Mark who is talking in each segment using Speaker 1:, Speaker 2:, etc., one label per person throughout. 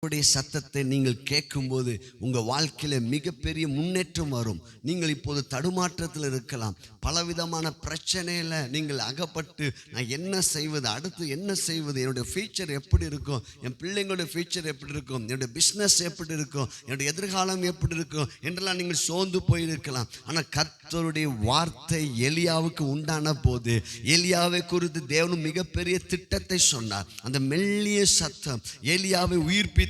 Speaker 1: உடைய சத்தத்தை நீங்கள் கேட்கும்போது உங்கள் வாழ்க்கையில் மிகப்பெரிய முன்னேற்றம் வரும். நீங்கள் இப்போது தடுமாற்றத்தில் இருக்கலாம், பலவிதமான பிரச்சனையில் நீங்கள் அகப்பட்டு நான் என்ன செய்வது, அடுத்து என்ன செய்வது, என்னுடைய ஃபியூச்சர் எப்படி இருக்கும், என் பிள்ளைங்களுடைய ஃபியூச்சர் எப்படி இருக்கும், என்னுடைய பிஸ்னஸ் எப்படி இருக்கும், என்னுடைய எதிர்காலம் எப்படி இருக்கும் என்றெல்லாம் நீங்கள் சோர்ந்து போயிருக்கலாம். ஆனால் கர்த்தருடைய வார்த்தை எலியாவுக்கு உண்டான போது எலியாவை குறித்து தேவனும் மிகப்பெரிய திட்டத்தை சொன்னார். அந்த மெல்லிய சத்தம் எலியாவை உயிர்ப்பித்தது.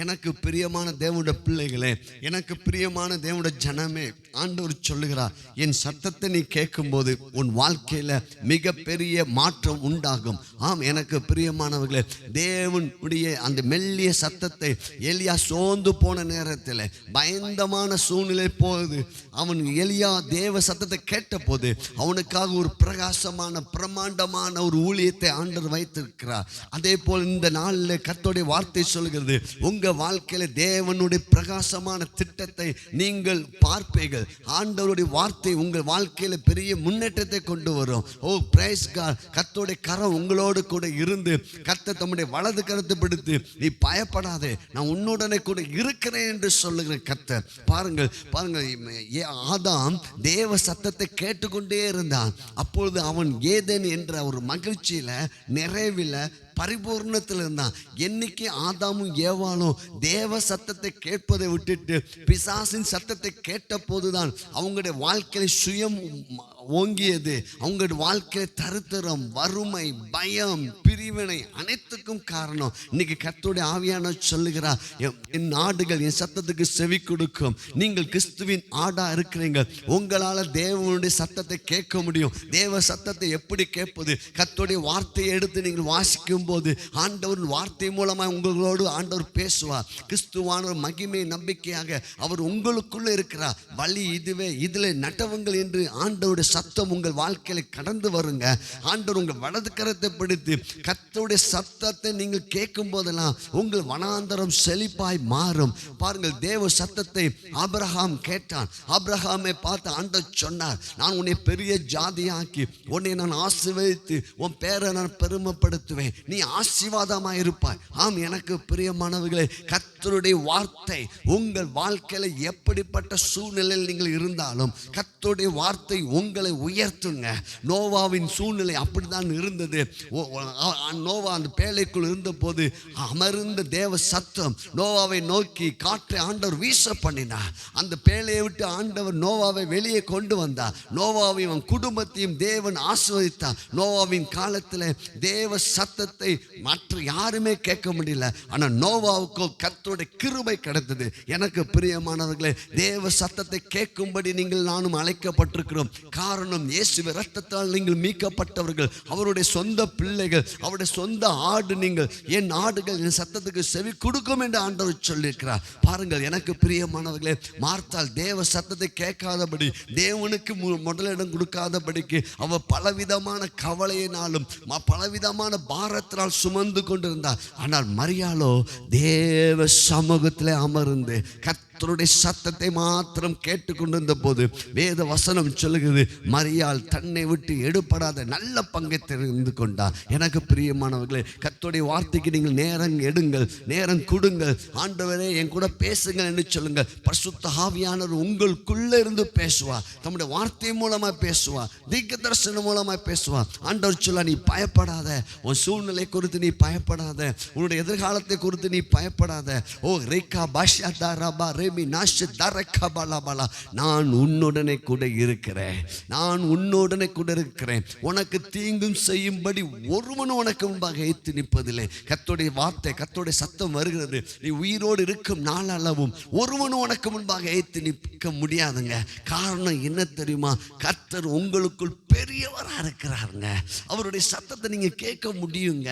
Speaker 1: எனக்கு பிரியமான தேவனுடைய பிள்ளைகளே, எனக்கு பிரியமான தேவனுடைய ஜனமே, ஆண்டவர் சொல்லுகிறார், என் சத்தத்தை நீ கேட்கும்போது உன் வாழ்க்கையில மிகப்பெரிய மாற்றம் உண்டாகும். ஆம், எனக்கு பிரியமானவர்களே, தேவனுடைய அந்த மெல்லிய சத்தத்தை எலியா சோர்ந்து போன நேரத்தில், பயந்தமான சூழ்நிலை போகுது, அவன் எலியா தேவ சத்தத்தை கேட்ட போது அவனுக்காக ஒரு பிரகாசமான பிரமாண்டமான ஒரு ஊழியத்தை ஆண்டவர் வைத்திருக்கிறார். அதே போல் இந்த நாளில் கர்த்தருடைய வார்த்தை சொல்கிறது, உங்க வாழ்க்கையில தேவனுடைய பிரகாசமான திட்டத்தை நீங்கள் பார்ப்பீர்கள். ஆண்டவருடைய வார்த்தை உங்கள் வாழ்க்கையில பெரிய முன்னேற்றத்தை கொண்டு வரும். ஓ பிரைஸ் காட். கர்த்தருடைய கரம் உங்களோடு கூட இருந்து கர்த்தர் தம்முடைய வலது கரத்தை பிடித்து நீ பயப்படாதே, நான் உன்னுடனே கூட இருக்கிறேன் என்று சொல்லுகிற கர்த்தர். பாருங்கள் ஆதாம் தேவ சத்தத்தை கேட்டுக்கொண்டே இருந்தான். அப்பொழுது அவன் ஏதேன் என்ற ஒரு மகிழ்ச்சியில, நிறைவில், பரிபூர்ணத்தில் இருந்தான். என்னைக்கு ஆதாமும் ஏவாளும் தேவ சத்தத்தை கேட்பதை விட்டுட்டு பிசாசின் சத்தத்தை கேட்ட போதுதான் அவங்களுடைய வாழ்க்கையில் சுயம் ஓங்கியது. அவங்களுடைய வாழ்க்கையில் தரித்திரம், வறுமை, பயம், பிரிவினை அனைத்துக்கும் காரணம். இன்னைக்கு கர்த்தருடைய ஆவியான சொல்லுகிறார், என் ஆடுகள் என் சத்தத்துக்கு செவி கொடுக்கும். நீங்கள் கிறிஸ்துவின் ஆடா இருக்கிறீங்க. உங்களால் தேவனுடைய சத்தத்தை கேட்க முடியும். தேவ சத்தத்தை எப்படி கேட்பது? கர்த்தருடைய வார்த்தையை எடுத்து நீங்கள் வாசிக்கும் போது ஆண்டவர் வார்த்தை மூலமாக உங்களோடு ஆண்டவர் பேசுவார். கிறிஸ்துவான மகிமை நம்பிக்கையாக அவர் உங்களுக்குள்ள இருக்கிறார். வழி இதுவே, இதில் நட்டவங்கள் என்று ஆண்டவருடைய சத்தம் உங்கள் வாழ்க்கையில கடந்து வருங்க. ஆண்டவர் உங்கள் வலது கரத்தை பிடித்து கர்த்தருடைய சத்தத்தை நீங்கள் கேட்கும் போதெல்லாம் உங்கள் வனாந்தரம் செழிப்பாய் மாறும். பாருங்கள், தேவ சத்தத்தை ஆபிரகாம் கேட்டான். ஆபிரகாமை பார்த்து ஆண்டவர் சொன்னார், நான் உன்னை பெரிய ஜாதியாக்கி உன்னை நான் ஆசீர்வதித்து உன் பேரை நான் பெருமைப்படுத்துவேன், நீ ஆசீர்வாதமாய் இருப்பாய். ஆம், எனக்கு பிரியமானவர்களே, கர்த்தருடைய வார்த்தை உங்கள் வாழ்க்கையில எப்படிப்பட்ட சூழ்நிலையில் நீங்கள் இருந்தாலும் கர்த்தருடைய வார்த்தை உங்களை உயர்த்துங்க. நோவாவின் சூழ்நிலை அப்படித்தான் இருந்தது. நோவா அந்த பேழைக்குள் இருந்த போது அமர்ந்த தேவ சத்தம் நோவாவை நோக்கி காற்றை ஆண்டவர் வீச பண்ணினார். அந்த பேழையை விட்டு ஆண்டவர் நோவாவை வெளியே கொண்டு வந்தார். நோவாவையும் குடும்பத்தையும் தேவன் ஆசீர்வதித்தார். நோவாவின் காலத்தில் தேவ சத்தத்தை மற்ற யாருமே கேட்க முடியல. ஆனால் நோவாவுக்கு கர்த்தருடைய கிருபை கிடைத்தது. எனக்கு பிரியமானவர்களே, தேவ சத்தத்தை கேட்கும்படி நீங்கள் நானும் அழைக்கப்பட்டிருக்கிறோம். காரணம், இயேசுவின் இரத்தத்தால் நீங்கள் மீட்கப்பட்டவர்கள், அவருடைய சொந்த பிள்ளைகள், அவருடைய சொந்த ஆடு. நீங்கள் என் ஆடுகள் என் சத்தத்துக்கு செவி கொடுக்கும் என்று ஆண்டவர் சொல்லியிருக்கிறார். பாருங்கள், எனக்கு பிரியமானவர்களே, மார்த்தாள் தேவ சத்தத்தை கேட்காதபடி, தேவனுக்கு முதலிடம் கொடுக்காதபடிக்கு அவள் பலவிதமான கவலையினாலும் பலவிதமான பாரத்தினால் சுமந்து கொண்டிருந்தார். ஆனால் மரியாளோ தேவ சமூகத்திலே அமர்ந்து கர்த்தருடைய சத்தத்தை மாத்திரம் கேட்டுக்கொண்டிருந்த போது வேத வசனம் சொல்லுகிறது, மரியாள் தன்னை விட்டு எடுபடாத நல்ல பங்கை தெரிந்து கொண்டார். எனக்கு பிரியமானவர்களே, கர்த்தருடைய வார்த்தைக்கு நீங்கள் நேரம் எடுங்கள், நேரம் கொடுங்கள். ஆண்டவரே என் கூட பேசுங்கள் என்று சொல்லுங்கள். பரிசுத்த ஆவியானவர் உங்களுக்குள்ள இருந்து பேசுவார். தம்முடைய வார்த்தை மூலமாக பேசுவார், தீர்க்க தரிசனம் மூலமாக பேசுவார். ஆண்டவர் சொல்ல, நீ பயப்படாத, உன் சூழ்நிலை குறித்து நீ பயப்படாத, உன்னுடைய எதிர்காலத்தை குறித்து நீ பயப்படாத. ஓ ரேகா பாஷா தாராபா ரேமி நாஷ் தரக்கபலபலா, நான் உன்னுடனே கூட இருக்கிறேன், நான் உன்னுடனே கூட இருக்கிறேன். உனக்கு தீங்கும் செய்யும்படி ஒருவனும் உனக்கு முன்பாக ஏத்து நிற்பதில்லை. கர்த்தருடைய வார்த்தை, கர்த்தருடைய சத்தம் வருகிறது. நீ உயிரோடு இருக்கும் நாளளவும் ஒருவனும் உனக்கு முன்பாக ஏத்து நிற்க முடியாதுங்க. காரணம் என்ன தெரியுமா? கர்த்தர் உங்களுக்குள் பெரியவராக இருக்கிறாருங்க. அவருடைய சத்தத்தை நீங்க கேட்க முடியுங்க.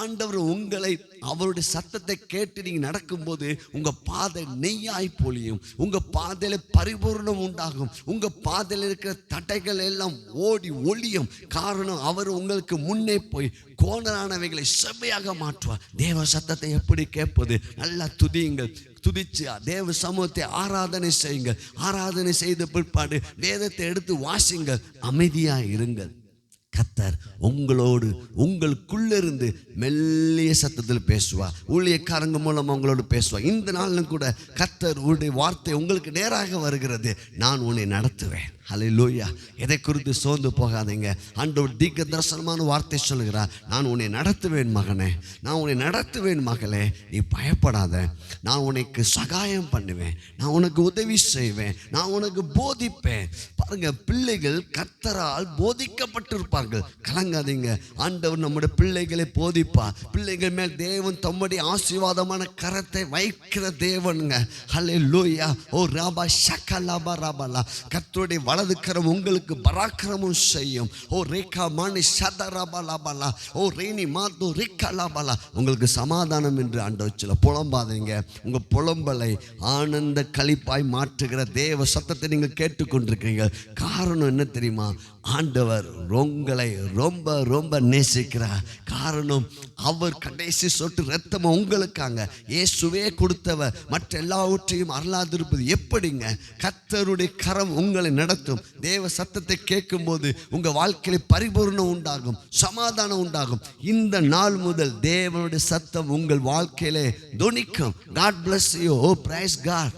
Speaker 1: ஆண்டவர் உங்களை அவருடைய சத்தத்தை கேட்டு நீங்க நடக்கும்போது உங்க பாதை நெய்யாய் பொழியும், உங்க பாதையில பரிபூர்ணம் உண்டாகும், உங்க பாதையில் இருக்கிற தடைகள் எல்லாம் ஓடி ஒளியும். காரணம், அவர் உங்களுக்கு முன்னே போய் கோணலானவைகளை செம்மையாக மாற்றுவார். தேவ சத்தத்தை எப்படி கேட்பது? நல்லா துதியுங்கள், துதிச்சு தேவ சமூகத்தை ஆராதனை செய்யுங்கள். ஆராதனை செய்த பிற்பாடு வேதத்தை எடுத்து வாசிங்கள், அமைதியாக இருங்கள். கர்த்தர் உங்களோடு உங்களுக்குள்ளிருந்து மெல்லிய சத்தத்தில் பேசுவார். ஊழியக்காரங்க மூலமா உங்களோடு பேசுவார். இந்த நாளிலும் கூட கர்த்தர் உடைய வார்த்தை உங்களுக்கு நேராக வருகிறது. நான் உன்னை நடத்துவேன். ஹல்லேலூயா. எதை குறித்து சோர்ந்து போகாதீங்க. ஆண்டவர் தீர்க்க தரிசனமான வார்த்தை சொல்லுகிறார். நான் உன்னை நடத்துவேன் மகனே, நான் உன்னை நடத்துவேன் மகளே, நீ பயப்படாத. நான் உனக்கு சகாயம் பண்ணுவேன், நான் உனக்கு உதவி செய்வேன், நான் உனக்கு போதிப்பேன். பாருங்க, பிள்ளைகள் கர்த்தரால் போதிக்கப்பட்டிருப்பார்கள். கலங்காதீங்க. ஆண்டவர் நம்முடைய பிள்ளைகளை போதிப்பார். பிள்ளைகள் மேல் தேவன் தம்முடைய ஆசீர்வாதமான கரத்தை வைக்கிற தேவனுங்க. ஹல்லேலூயா. ஓ ராபா ஷக்கலாபா ராபாலா. கர்த்தருடைய வலது கரம் உங்களுக்கு பராக்கிரமம் செய்யும். ஓ ரேகா மானி சதராபா லாபாலா. ஓ ரேனி மாது ரிக்கா லாபாலா. உங்களுக்கு சமாதானம் என்று ஆண்டவர் சொல்ல. புலம்பாதீங்க. உங்க புலம்பலை ஆனந்த களிப்பாய் மாற்றுகிற தேவ சத்தத்தை நீங்கள் கேட்டுக்கொண்டிருக்கீங்க. காரணம் என்ன தெரியுமா? ஆண்டவர் உங்களை ரொம்ப ரொம்ப நேசிக்கிறார். காரணம், அவர் கடைசி சொட்டு ரத்தம் உங்களுக்காங்க இயேசுவே கொடுத்தவர். மற்ற எல்லாவற்றையும் அருளாதிருப்பது எப்படிங்க? கர்த்தருடைய கரம் உங்களை நடத்தும். தேவ சத்தத்தை கேட்கும் போது உங்க வாழ்க்கையில பரிபூர்ணம் உண்டாகும், சமாதானம் உண்டாகும். இந்த நாள் முதல் தேவனுடைய சத்தம் உங்கள் வாழ்க்கையிலே துணிக்கும். God bless you. Oh, praise God.